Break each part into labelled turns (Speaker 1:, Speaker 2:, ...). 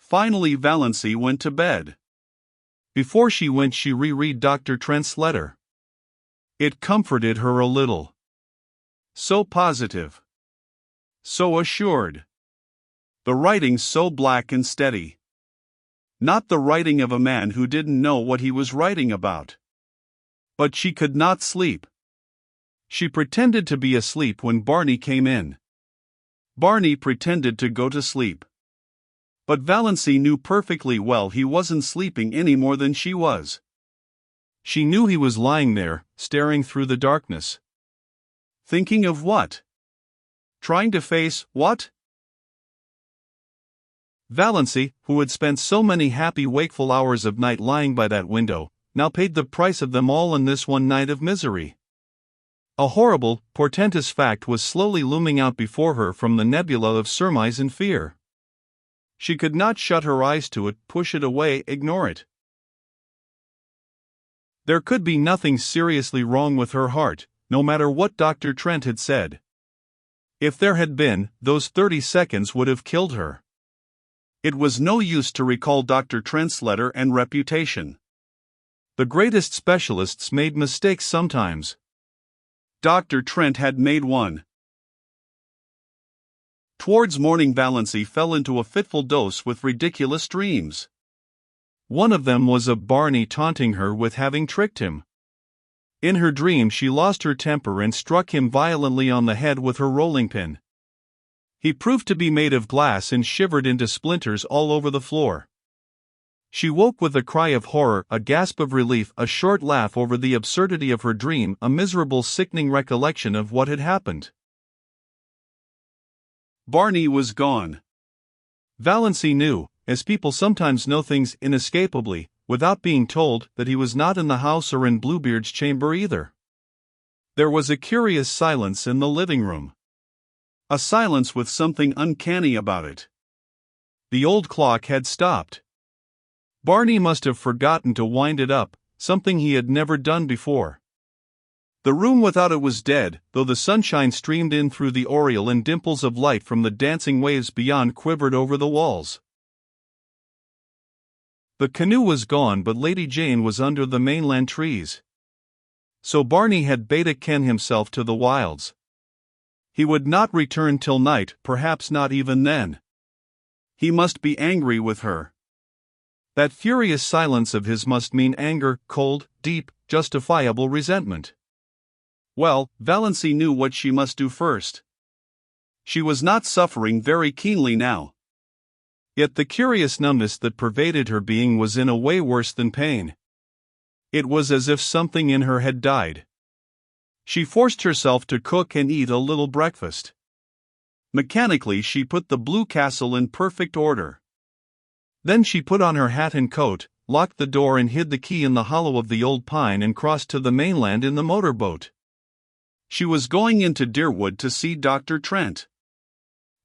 Speaker 1: Finally Valancy went to bed. Before she went she reread Dr. Trent's letter. It comforted her a little. So positive. So assured. The writing so black and steady. Not the writing of a man who didn't know what he was writing about. But she could not sleep. She pretended to be asleep when Barney came in. Barney pretended to go to sleep. But Valancy knew perfectly well he wasn't sleeping any more than she was. She knew he was lying there, staring through the darkness. Thinking of what? Trying to face what? Valancy, who had spent so many happy wakeful hours of night lying by that window, now paid the price of them all in this one night of misery. A horrible, portentous fact was slowly looming out before her from the nebula of surmise and fear. She could not shut her eyes to it, push it away, ignore it. There could be nothing seriously wrong with her heart, no matter what Dr. Trent had said. If there had been, those 30 seconds would have killed her. It was no use to recall Dr. Trent's letter and reputation. The greatest specialists made mistakes sometimes. Dr. Trent had made one. Towards morning Valancy fell into a fitful dose with ridiculous dreams. One of them was of Barney taunting her with having tricked him. In her dream she lost her temper and struck him violently on the head with her rolling pin. He proved to be made of glass and shivered into splinters all over the floor. She woke with a cry of horror, a gasp of relief, a short laugh over the absurdity of her dream, a miserable sickening recollection of what had happened. Barney was gone. Valancy knew, as people sometimes know things inescapably, without being told, that he was not in the house or in Bluebeard's chamber either. There was a curious silence in the living room. A silence with something uncanny about it. The old clock had stopped. Barney must have forgotten to wind it up, something he had never done before. The room without it was dead, though the sunshine streamed in through the oriel and dimples of light from the dancing waves beyond quivered over the walls. The canoe was gone, but Lady Jane was under the mainland trees. So Barney had bade Ken himself to the wilds. He would not return till night, perhaps not even then. He must be angry with her. That furious silence of his must mean anger, cold, deep, justifiable resentment. Well, Valancy knew what she must do first. She was not suffering very keenly now. Yet the curious numbness that pervaded her being was in a way worse than pain. It was as if something in her had died. She forced herself to cook and eat a little breakfast. Mechanically she put the Blue Castle in perfect order. Then she put on her hat and coat, locked the door and hid the key in the hollow of the old pine and crossed to the mainland in the motorboat. She was going into Deerwood to see Dr. Trent.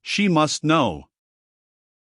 Speaker 1: She must know.